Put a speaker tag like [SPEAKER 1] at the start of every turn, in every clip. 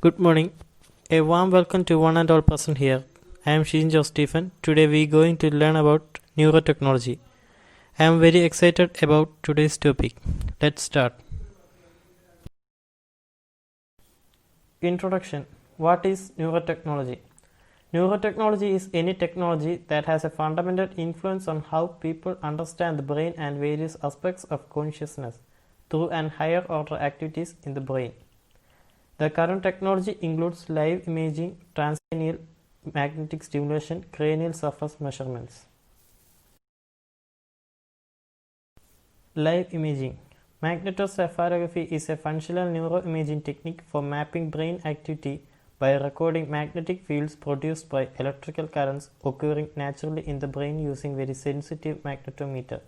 [SPEAKER 1] Good morning. A warm welcome to one and all present here. I am Shinjo Stephen. Today we are going to learn about neurotechnology. I am very excited about today's topic. Let's start. Introduction. What is neurotechnology? Neurotechnology is any technology that has a fundamental influence on how people understand the brain and various aspects of consciousness through and higher order activities in the brain. The current technology includes live imaging, transcranial magnetic stimulation, cranial surface measurements. Live imaging. Magnetocephalography is a functional neuroimaging technique for mapping brain activity by recording magnetic fields produced by electrical currents occurring naturally in the brain using very sensitive magnetometer.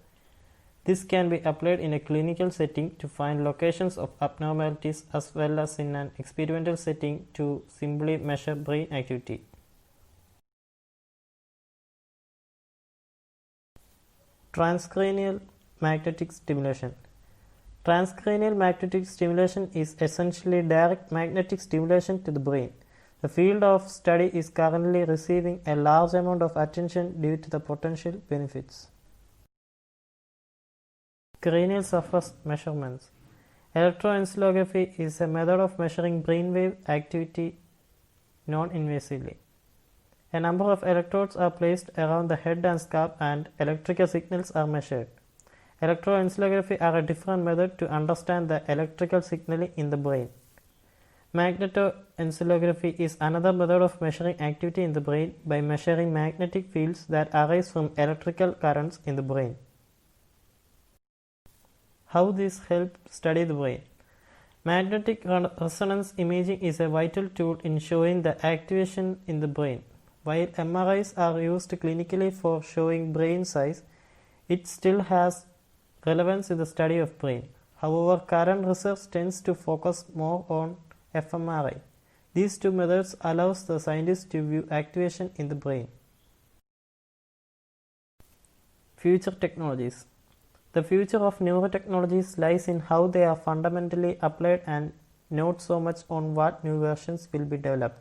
[SPEAKER 1] This can be applied in a clinical setting to find locations of abnormalities as well as in an experimental setting to simply measure brain activity. Transcranial magnetic stimulation. Transcranial magnetic stimulation is essentially direct magnetic stimulation to the brain. The field of study is currently receiving a large amount of attention due to the potential benefits. Cranial surface measurements. Electroencephalography is a method of measuring brainwave activity non-invasively. A number of electrodes are placed around the head and scalp and electrical signals are measured. Electroencephalography are a different method to understand the electrical signaling in the brain. Magnetoencephalography is another method of measuring activity in the brain by measuring magnetic fields that arise from electrical currents in the brain. How this helps study the brain. Magnetic resonance imaging is a vital tool in showing the activation in the brain. While MRIs are used clinically for showing brain size, it still has relevance in the study of brain. However, current research tends to focus more on fMRI. These two methods allows the scientists to view activation in the brain. Future technologies. The future of neurotechnologies lies in how they are fundamentally applied and not so much on what new versions will be developed.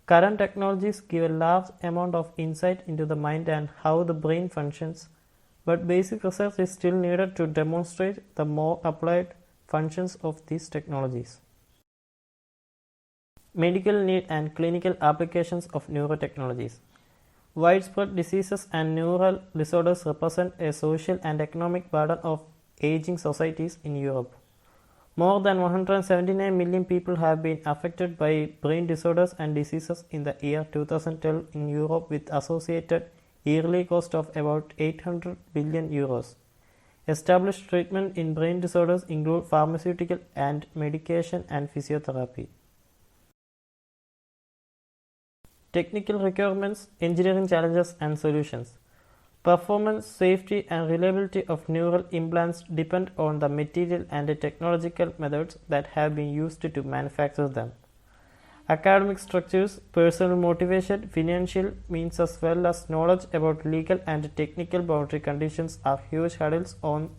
[SPEAKER 1] Current technologies give a large amount of insight into the mind and how the brain functions, but basic research is still needed to demonstrate the more applied functions of these technologies. Medical need and clinical applications of neurotechnologies. Widespread diseases and neural disorders represent a social and economic burden of aging societies in Europe. More than 179 million people have been affected by brain disorders and diseases in the year 2012 in Europe, with associated yearly cost of about 800 billion euros. Established treatment in brain disorders include pharmaceutical and medication and physiotherapy. Technical requirements, engineering challenges and solutions. Performance, safety and reliability of neural implants depend on the material and the technological methods that have been used to manufacture them. Academic structures, personal motivation, financial means as well as knowledge about legal and technical boundary conditions are huge hurdles on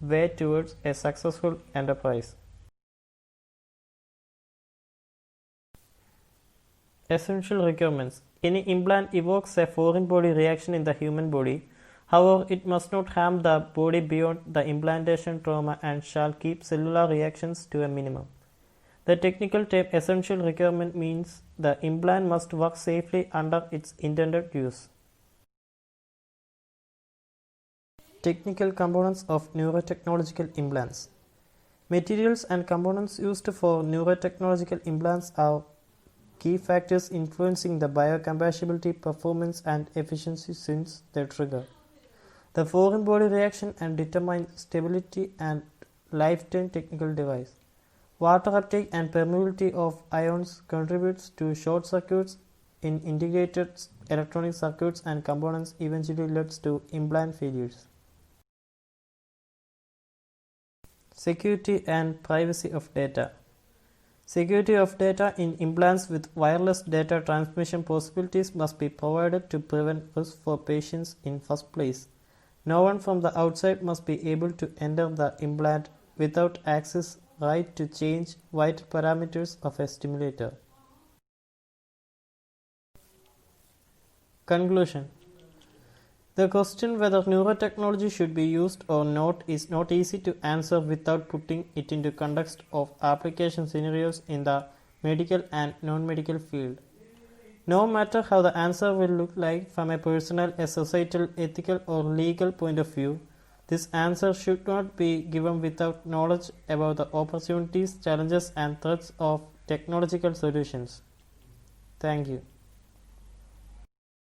[SPEAKER 1] way towards a successful enterprise. Essential requirements. Any implant evokes a foreign body reaction in the human body. However, it must not harm the body beyond the implantation trauma and shall keep cellular reactions to a minimum. The technical term essential requirement means the implant must work safely under its intended use. Technical components of neurotechnological implants. Materials and components used for neurotechnological implants are key factors influencing the biocompatibility, performance and efficiency since their trigger. The foreign body reaction and determine stability and lifetime technical device. Water uptake and permeability of ions contributes to short circuits in integrated electronic circuits and components, eventually leads to implant failures. Security and privacy of data. Security of data in implants with wireless data transmission possibilities must be provided to prevent risk for patients in first place. No one from the outside must be able to enter the implant without access right to change vital parameters of a stimulator. Conclusion. The question whether neurotechnology should be used or not is not easy to answer without putting it into context of application scenarios in the medical and non-medical field. No matter how the answer will look like from a personal, a societal, ethical or legal point of view, this answer should not be given without knowledge about the opportunities, challenges and threats of technological solutions. Thank you.